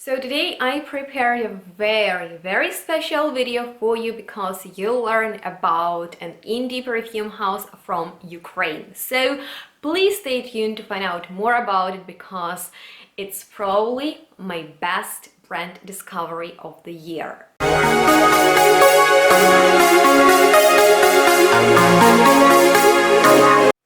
So today I prepared a very special video for you because you'll learn about an indie perfume house from Ukraine. So please stay tuned to find out more about it because it's probably my best brand discovery of the year.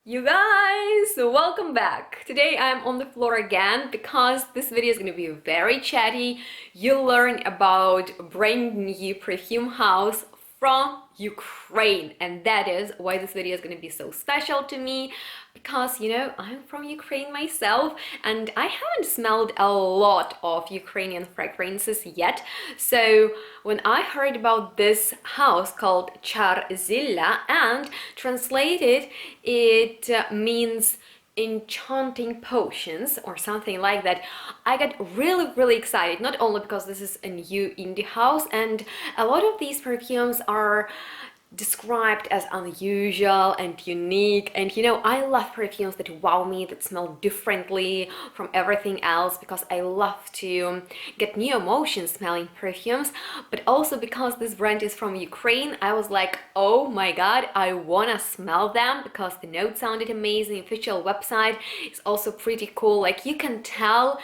You guys, welcome back. Today I'm on the floor again because this video is going to be very chatty. You'll learn about a brand new perfume house from Ukraine, and that is why this video is going to be so special to me, because I'm from Ukraine myself and I haven't smelled a lot of Ukrainian fragrances yet. So when I heard about this house called CHAR-ZILLYA, and translated it means enchanting potions or something like that, I got really excited, not only because this is a new indie house and a lot of these perfumes are described as unusual and unique, and I love perfumes that wow me, that smell differently from everything else, because I love to get new emotions smelling perfumes, but also because this brand is from Ukraine, I was like, oh my god, I wanna smell them because the note sounded amazing. Official website is also pretty cool, like you can tell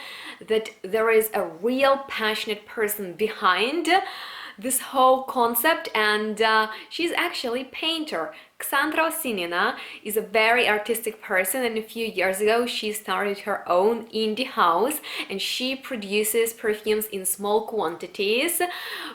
that there is a real passionate person behind this whole concept, and she's actually a painter. Ksandra Osinina is a very artistic person, and a few years ago she started her own indie house and she produces perfumes in small quantities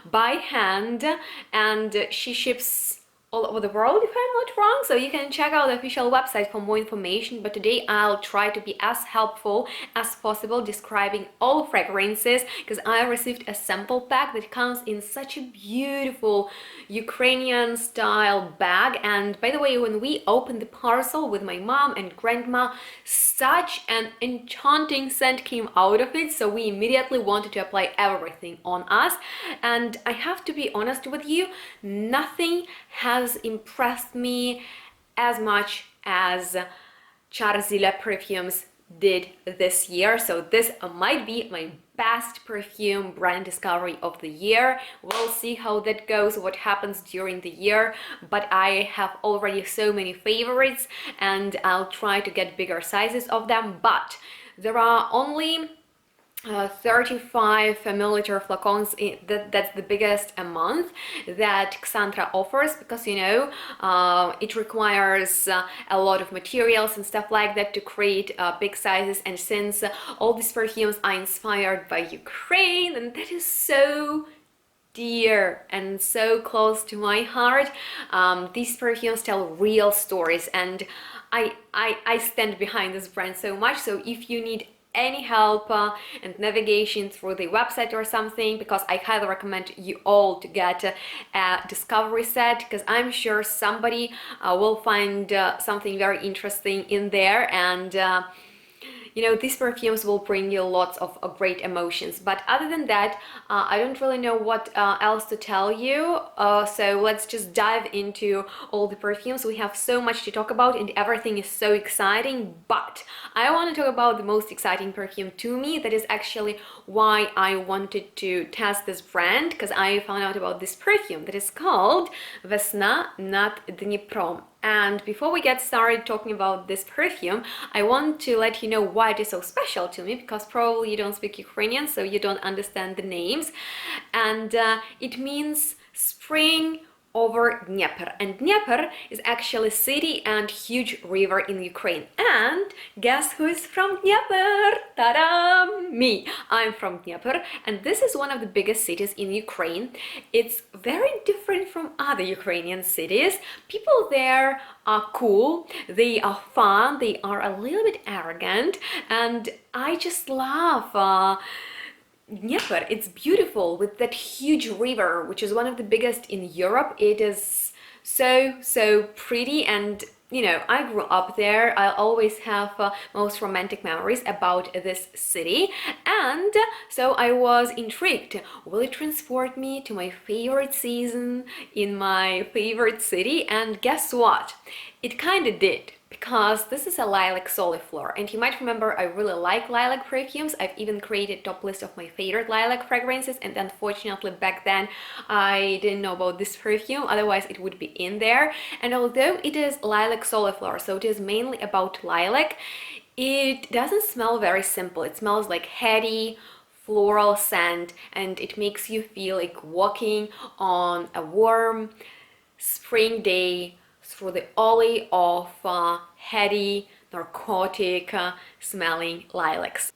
by hand, and she ships all over the world, if I'm not wrong, so you can check out the official website for more information. But today I'll try to be as helpful as possible describing all fragrances, because I received a sample pack that comes in such a beautiful Ukrainian style bag. And by the way, when we opened the parcel with my mom and grandma, such an enchanting scent came out of it, so we immediately wanted to apply everything on us. And I have to be honest with you, nothing has impressed me as much as CHAR-ZILLYA perfumes did this year. So this might be my best perfume brand discovery of the year. We'll see how that goes, what happens during the year, but I have already so many favorites and I'll try to get bigger sizes of them. But there are only 35 milliliter flacons, that's the biggest amount that Ksandra offers, because it requires a lot of materials and stuff like that to create big sizes, and since all these perfumes are inspired by Ukraine, and that is so dear and so close to my heart, these perfumes tell real stories, and I stand behind this brand so much. So if you need any help and navigation through the website or something, because I highly recommend you all to get a discovery set, because I'm sure somebody will find something very interesting in there, and these perfumes will bring you lots of great emotions. But other than that, I don't really know what else to tell you, so let's just dive into all the perfumes. We have so much to talk about and everything is so exciting, but I want to talk about the most exciting perfume to me. That is actually why I wanted to test this brand, because I found out about this perfume that is called Vesna nad Dniprom. And before we get started talking about this perfume, I want to let you know why it is so special to me, because probably you don't speak Ukrainian, so you don't understand the names. And it means spring over Dnieper, and Dnieper is actually a city and huge river in Ukraine. And guess who is from Dnieper? Ta-da! Me! I'm from Dnieper, and this is one of the biggest cities in Ukraine. It's very different from other Ukrainian cities. People there are cool, they are fun, they are a little bit arrogant, and I just love Dnieper. It's beautiful with that huge river, which is one of the biggest in Europe. It is so pretty, and I grew up there. I always have most romantic memories about this city, and so I was intrigued. Will it transport me to my favorite season in my favorite city? And guess what? It kind of did. because this is a lilac soliflor, and you might remember I really like lilac perfumes. I've even created a top list of my favorite lilac fragrances, and unfortunately back then I didn't know about this perfume, otherwise it would be in there. And although it is lilac soliflor, so it is mainly about lilac, it doesn't smell very simple. It smells like heady floral scent, and it makes you feel like walking on a warm spring day through the alley of heady, narcotic smelling lilacs.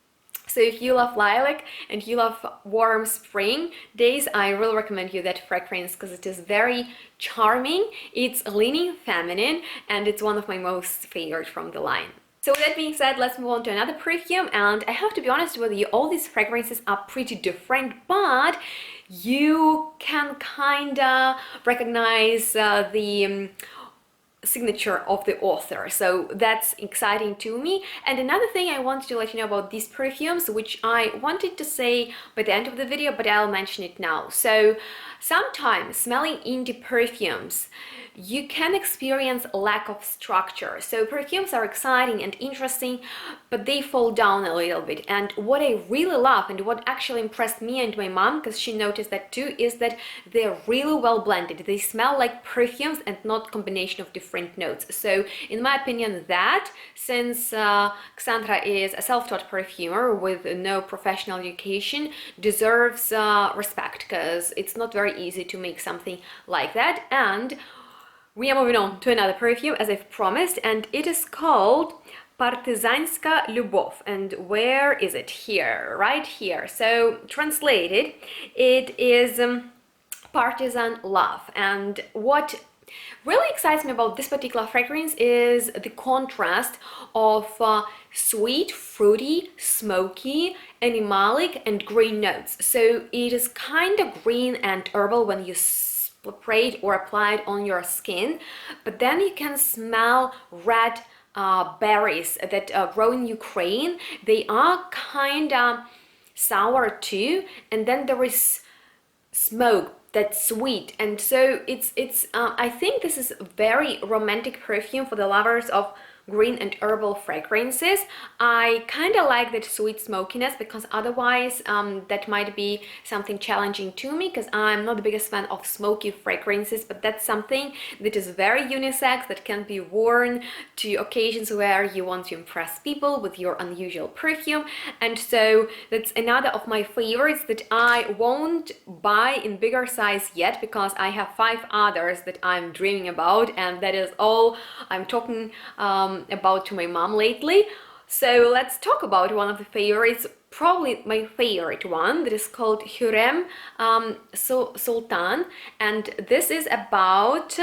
So if you love lilac and you love warm spring days, I really recommend you that fragrance because it is very charming. It's leaning feminine and it's one of my most favorite from the line. So with that being said, let's move on to another perfume, and I have to be honest with you, all these fragrances are pretty different, but you can kinda recognize the signature of the author, so that's exciting to me. And another thing I wanted to let you know about these perfumes, which I wanted to say by the end of the video, but I'll mention it now. So sometimes smelling indie perfumes, you can experience a lack of structure. So perfumes are exciting and interesting, but they fall down a little bit. And what I really love and what actually impressed me and my mom, because she noticed that too, is that they're really well blended. They smell like perfumes and not combination of different notes. So in my opinion, that, since Cassandra is a self-taught perfumer with no professional education, deserves respect, because it's not very easy to make something like that. And we are moving on to another perfume, as I've promised, and it is called Partizanska Любовь. And where is it? Here, right here. So translated, it is partisan love. And what really excites me about this particular fragrance is the contrast of sweet, fruity, smoky, animalic, and green notes. So it is kind of green and herbal when you sprayed or applied on your skin, but then you can smell red berries that grow in Ukraine. They are kind of sour too, and then there is smoke that's sweet, and so it's I think this is a very romantic perfume for the lovers of green and herbal fragrances. I kind of like that sweet smokiness, because otherwise that might be something challenging to me, because I'm not the biggest fan of smoky fragrances, but that's something that is very unisex, that can be worn to occasions where you want to impress people with your unusual perfume. And so that's another of my favorites that I won't buy in bigger size yet, because I have 5 others that I'm dreaming about, and that is all I'm talking about to my mom lately. So let's talk about one of the favorites, probably my favorite one, that is called Hürrem Sultan, and this is about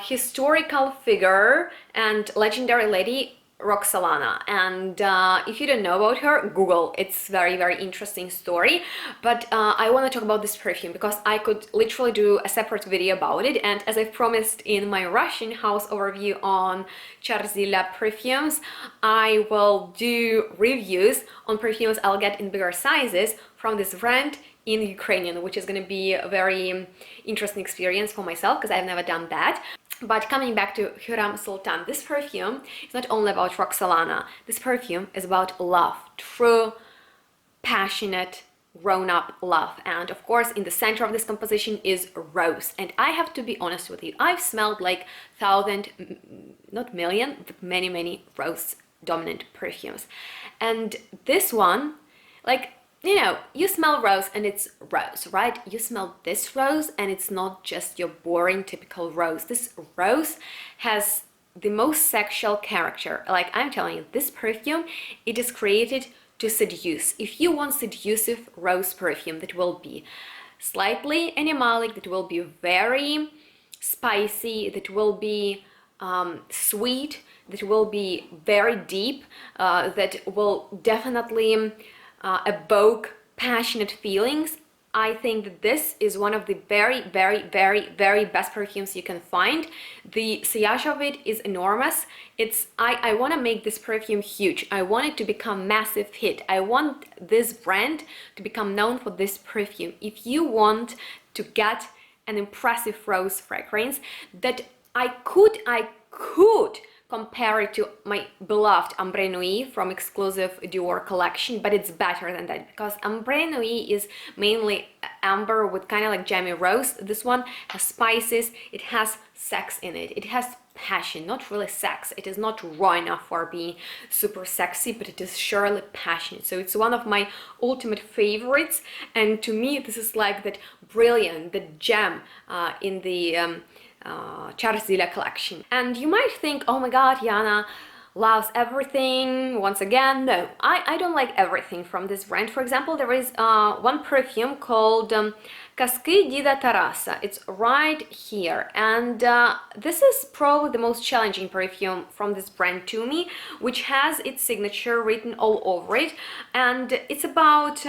historical figure and legendary lady Roxolana. And if you don't know about her, Google. It's very interesting story. But I want to talk about this perfume because I could literally do a separate video about it, and as I've promised in my Russian house overview on CHAR-ZILLYA perfumes, I will do reviews on perfumes I'll get in bigger sizes from this brand in Ukrainian, which is going to be a very interesting experience for myself because I've never done that. But coming back to Hürrem Sultan, this perfume is not only about Roxolana. This perfume is about love, true, passionate, grown-up love. And of course, in the center of this composition is rose. And I have to be honest with you, I've smelled like 1,000, not million, but many rose dominant perfumes. And this one, like, you know, you smell rose and it's rose, right? You smell this rose and it's not just your boring typical rose. This rose has the most sexual character. Like I'm telling you, this perfume, it is created to seduce. If you want seductive rose perfume that will be slightly animalic, that will be very spicy, that will be sweet, that will be very deep, that will definitely evoke passionate feelings, I think that this is one of the very best perfumes you can find. The sillage of it is enormous. I want to make this perfume huge. I want it to become massive hit. I want this brand to become known for this perfume. If you want to get an impressive rose fragrance that I could compare it to my beloved Ambre Nuit from exclusive Dior collection, but it's better than that because Ambre Nuit is mainly amber with kind of like jammy rose. This one has spices, it has sex in it, it has passion, not really sex. It is not raw enough for being super sexy, but it is surely passionate. So it's one of my ultimate favorites, and to me this is like that brilliant, the gem in the CHAR-ZILLYA collection. And you might think, oh my god, Yana loves everything. Once again, no, I don't like everything from this brand. For example, there is one perfume called Casquet Dida Tarasa. It's right here, and this is probably the most challenging perfume from this brand to me, which has its signature written all over it. And it's about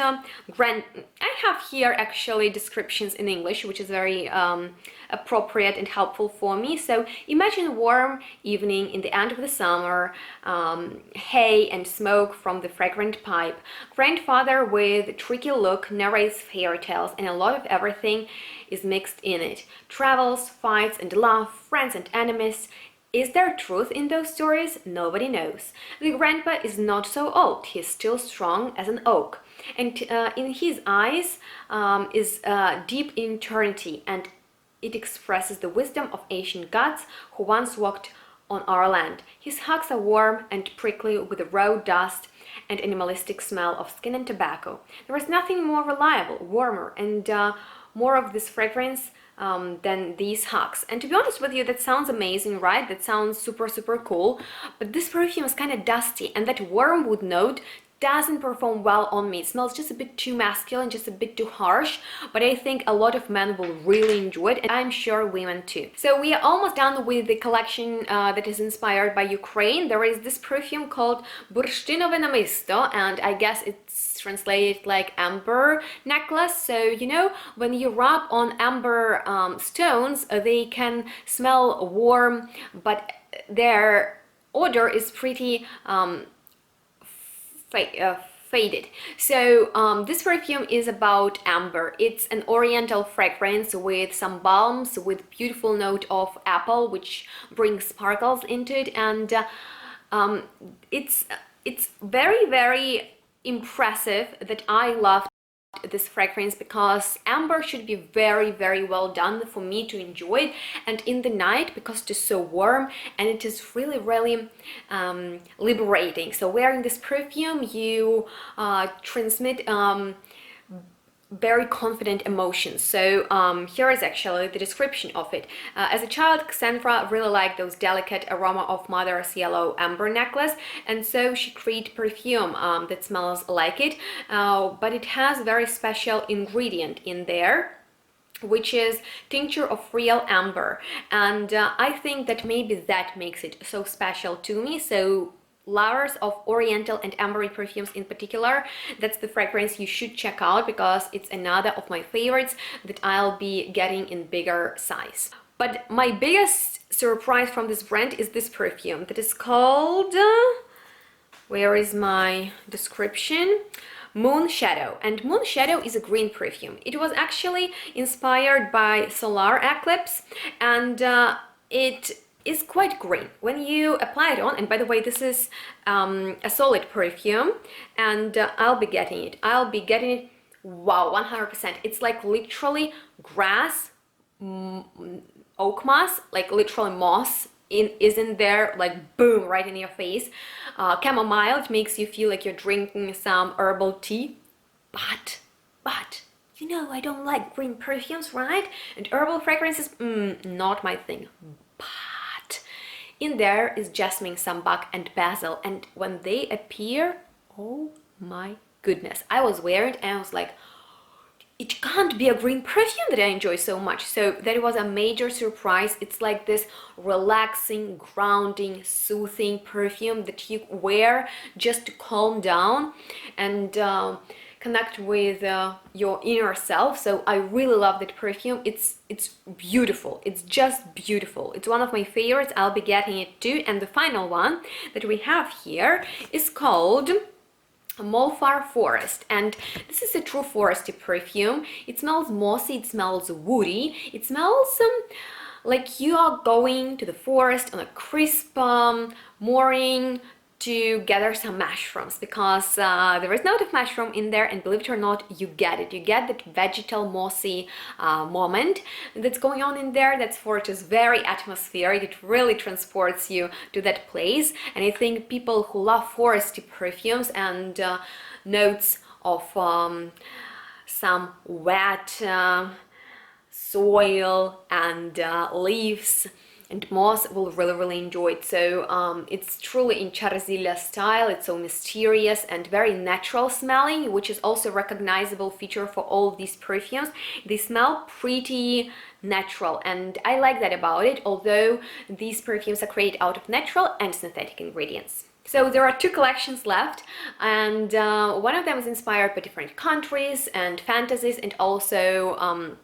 grand. I have here actually descriptions in English, which is very appropriate and helpful for me. So imagine a warm evening in the end of the summer, hay and smoke from the fragrant pipe. Grandfather with a tricky look narrates fairy tales, and a lot of everything is mixed in it. Travels, fights and love, friends and enemies. Is there truth in those stories? Nobody knows. The grandpa is not so old. He's still strong as an oak. And in his eyes is deep eternity, and it expresses the wisdom of ancient gods who once walked on our land. His hugs are warm and prickly with a raw dust and animalistic smell of skin and tobacco. There is nothing more reliable, warmer, and more of this fragrance than these hugs. And to be honest with you, that sounds amazing, right? That sounds super, super cool. But this perfume is kind of dusty, and that wormwood note doesn't perform well on me. It smells just a bit too masculine, just a bit too harsh, but I think a lot of men will really enjoy it, and I'm sure women too. So we are almost done with the collection that is inspired by Ukraine. There is this perfume called Bursztynove Namysto, and I guess it's translated like amber necklace. So, you know, when you rub on amber stones, they can smell warm, but their odor is pretty faded. So this perfume is about amber. It's an oriental fragrance with some balms, with beautiful note of apple, which brings sparkles into it, and it's very, very impressive that I love this fragrance, because amber should be very, very well done for me to enjoy it, and in the night because it is so warm, and it is really, really liberating. So wearing this perfume, you transmit very confident emotions. So here is actually the description of it. As a child, Cassandra really liked those delicate aroma of mother's yellow amber necklace, and so she created perfume that smells like it, but it has a very special ingredient in there, which is tincture of real amber, and I think that maybe that makes it so special to me. So lovers of oriental and ambery perfumes in particular, that's the fragrance you should check out, because it's another of my favorites that I'll be getting in bigger size. But my biggest surprise from this brand is this perfume that is called, where is my description? Moon Shadow. And Moon Shadow is a green perfume. It was actually inspired by solar eclipse, and it is quite green when you apply it on. And by the way, this is a solid perfume, and I'll be getting it. Wow, 100%. It's like literally grass, oak moss, like literally moss is in there, like boom, right in your face. Chamomile, it makes you feel like you're drinking some herbal tea, but you know, I don't like green perfumes, right? And herbal fragrances, not my thing. In there is jasmine, sambac and basil, and when they appear, oh my goodness, I was wearing it and I was like, it can't be a green perfume that I enjoy so much. So that was a major surprise. It's like this relaxing, grounding, soothing perfume that you wear just to calm down and connect with your inner self. So I really love that perfume. It's beautiful. It's just beautiful. It's one of my favorites. I'll be getting it too. And the final one that we have here is called Molfar Forest, and this is a true foresty perfume. It smells mossy, it smells woody, it smells like you are going to the forest on a crisp morning to gather some mushrooms, because there is note of mushroom in there, and believe it or not, you get it. You get that vegetal mossy moment that's going on in there. That's for it is very atmospheric. It really transports you to that place. And I think people who love foresty perfumes and notes of some wet soil and leaves and moss will really enjoy it. So it's truly in CHAR-ZILLYA style. It's so mysterious and very natural smelling, which is also a recognizable feature for all of these perfumes. They smell pretty natural, and I like that about it, although these perfumes are created out of natural and synthetic ingredients. So there are two collections left, and one of them is inspired by different countries and fantasies, and also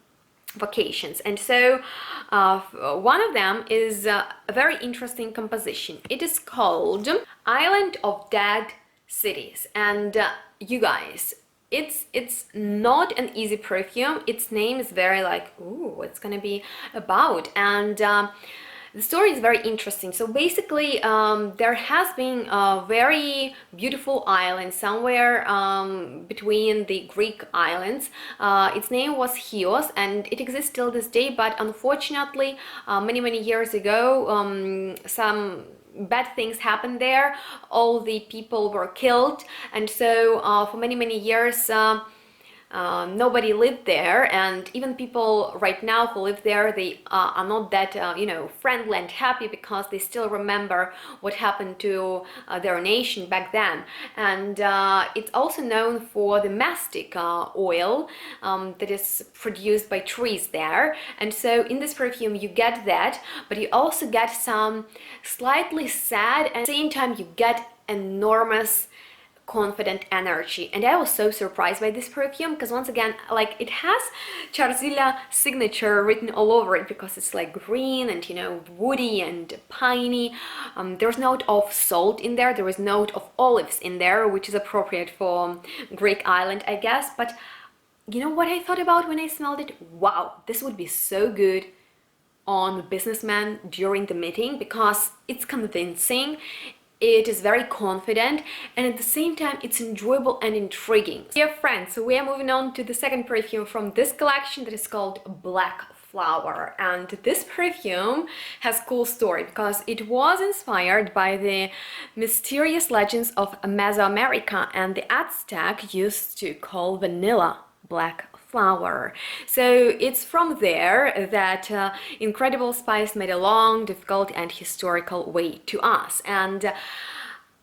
vacations. And so one of them is a very interesting composition. It is called Island of Dead Cities, and you guys, it's not an easy perfume. Its name is very like, ooh, what's gonna be about? And the story is very interesting. So basically, there has been a very beautiful island somewhere between the Greek islands. Its name was Chios, and it exists till this day, but unfortunately, many years ago, some bad things happened there. All the people were killed, and so for many years, nobody lived there, and even people right now who live there, they are not that you know, friendly and happy, because they still remember what happened to their nation back then. And it's also known for the mastic oil that is produced by trees there. And so in this perfume you get that, but you also get some slightly sad, and at the same time you get enormous confident energy. And I was so surprised by this perfume, because once again, like, it has CHAR-ZILLYA signature written all over it, because it's like green and, you know, woody and piney. There's note of salt in there, there is note of olives in there, which is appropriate for Greek island, I guess. But you know what I thought about when I smelled it? Wow, this would be so good on businessmen during the meeting, because it's convincing. It is very confident, and at the same time it's enjoyable and intriguing. Dear friends, so we are moving on to the second perfume from this collection, that is called Black Flower. And this perfume has a cool story, because it was inspired by the mysterious legends of Mesoamerica, and the Aztec used to call vanilla black flower. So it's from there that incredible spice made a long, difficult and historical way to us. And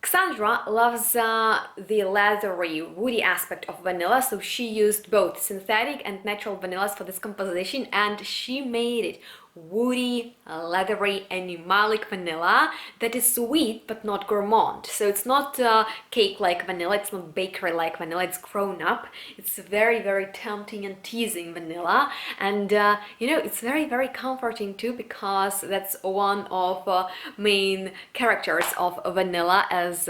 Cassandra loves the leathery, woody aspect of vanilla, so she used both synthetic and natural vanillas for this composition, and she made it woody, leathery, animalic vanilla that is sweet but not gourmand. So it's not cake-like vanilla, it's not bakery-like vanilla, it's grown up. It's very tempting and teasing vanilla, and you know, it's very comforting too, because that's one of main characters of vanilla, as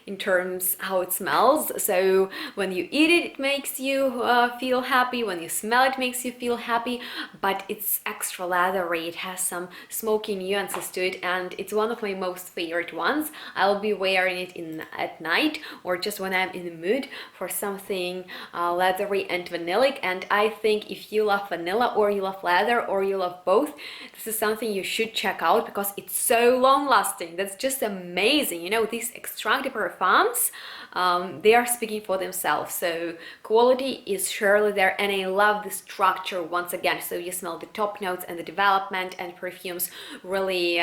in terms how it smells. So when you eat it, it makes you feel happy. When you smell it, makes you feel happy. But it's extra leathery. It has some smoky nuances to it, and it's one of my most favorite ones. I'll be wearing it at night, or just when I'm in the mood for something leathery and vanillic. And I think if you love vanilla, or you love leather, or you love both, this is something you should check out, because it's so long lasting. That's just amazing. You know, these extracted perfumes, they are speaking for themselves. So quality is surely there, and I love the structure once again. So you smell the top notes and the development, and perfumes really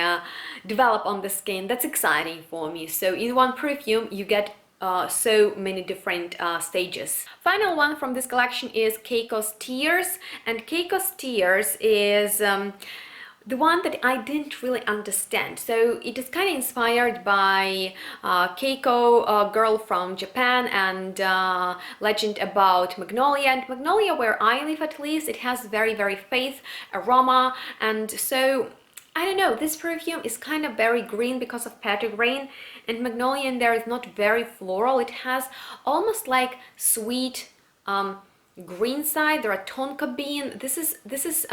develop on the skin. That's exciting for me. So in one perfume you get so many different stages. Final one from this collection is Caicos Tears, and Caicos Tears is the one that I didn't really understand. So it is kind of inspired by Keiko girl from Japan, and legend about Magnolia. And Magnolia, where I live at least, it has very faith aroma. And so I don't know, this perfume is kind of very green because of petitgrain, and Magnolia in there is not very floral. It has almost like sweet green side. There are tonka bean. This is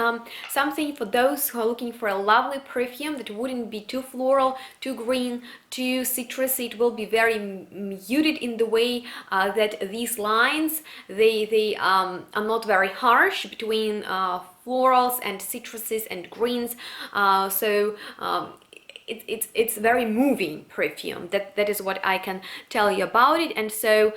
something for those who are looking for a lovely perfume that wouldn't be too floral, too green, too citrusy. It will be very muted in the way that these lines, they are not very harsh between florals and citruses and greens. It's very moving perfume. That is what I can tell you about it. And so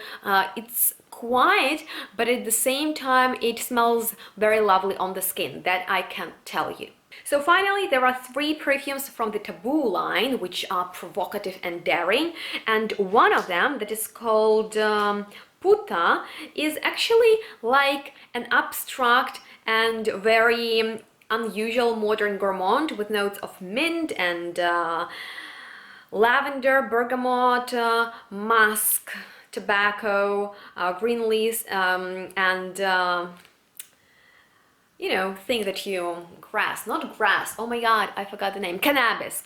it's quiet, but at the same time it smells very lovely on the skin. That I can tell you. So finally, there are 3 perfumes from the Taboo line which are provocative and daring, and one of them, that is called Butta, is actually like an abstract and very unusual modern gourmand with notes of mint and lavender, bergamot, musk, tobacco, green leaves, and you know, thing that you not grass, oh my god, I forgot the name, cannabis.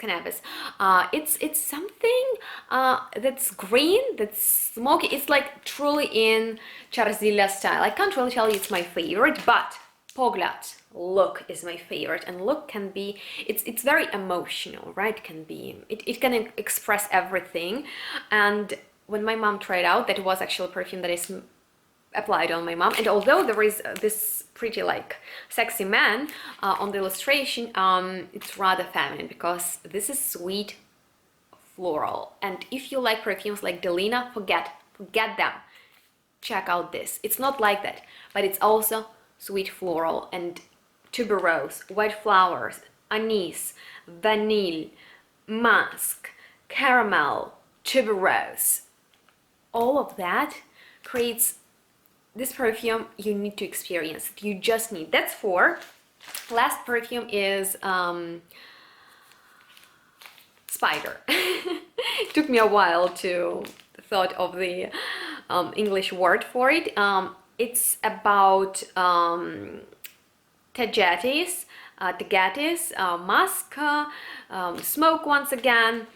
It's something that's green, that's smoky. It's like truly in CHAR-ZILLYA style. I can't really tell you it's my favorite, but Poglad, look, is my favorite. And look can be, it's very emotional, right? It can express everything. And when my mom tried out, that was actually a perfume that is applied on my mom. And although there is this pretty like sexy man on the illustration, it's rather feminine, because this is sweet floral. And if you like perfumes like Delina, forget them. Check out this. It's not like that, but it's also sweet floral and tuberose, white flowers, anise, vanille, musk, caramel, tuberose. All of that creates this perfume you need to experience. You just need. That's 4. Last perfume is Spider. It took me a while to thought of the English word for it. It's about Tagatis, musk, smoke once again,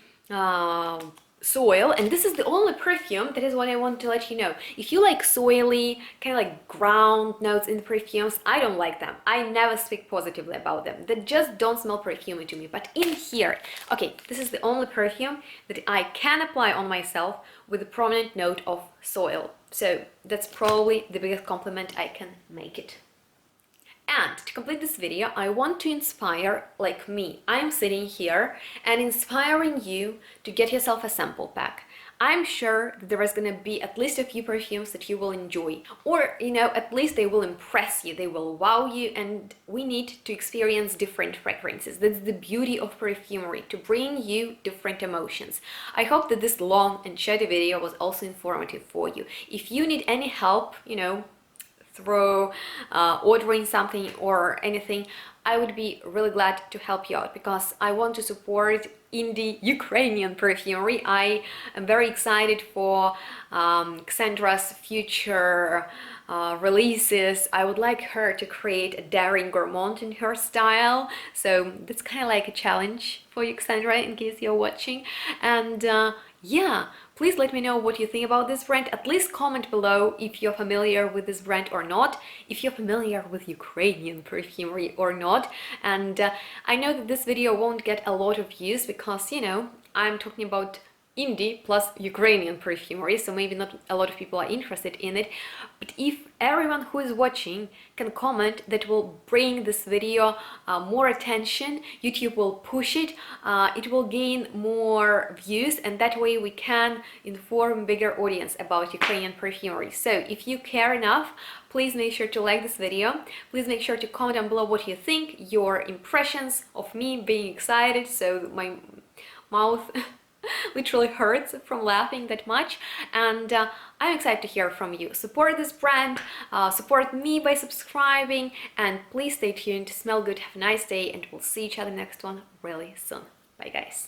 soil, and this is the only perfume, that is what I want to let you know. If you like soily, kind of like ground notes in the perfumes, I don't like them. I never speak positively about them. They just don't smell perfumey to me. But in here, okay, this is the only perfume that I can apply on myself with a prominent note of soil. So that's probably the biggest compliment I can make it. And to complete this video, I want to inspire, like me. I'm sitting here and inspiring you to get yourself a sample pack. I'm sure that there is going to be at least a few perfumes that you will enjoy, or, you know, at least they will impress you, they will wow you, and we need to experience different fragrances. That's the beauty of perfumery, to bring you different emotions. I hope that this long and shorty video was also informative for you. If you need any help, you know, through ordering something or anything, I would be really glad to help you out, because I want to support indie Ukrainian perfumery. I am very excited for Xandra's future releases. I would like her to create a daring gourmand in her style, so that's kind of like a challenge for you, Xandra, in case you're watching. And yeah, please let me know what you think about this brand. At least comment below if you're familiar with this brand or not, if you're familiar with Ukrainian perfumery or not. And I know that this video won't get a lot of views because, you know, I'm talking about indie plus Ukrainian perfumery, so maybe not a lot of people are interested in it. But if everyone who is watching can comment, that will bring this video more attention. YouTube will push it, it will gain more views, and that way we can inform bigger audience about Ukrainian perfumery. So if you care enough, please make sure to like this video. Please make sure to comment down below what you think, your impressions of me being excited, so my mouth literally hurts from laughing that much. And I'm excited to hear from you. Support this brand, support me by subscribing, and please stay tuned. Smell good, have a nice day, and we'll see each other next one really soon. Bye guys.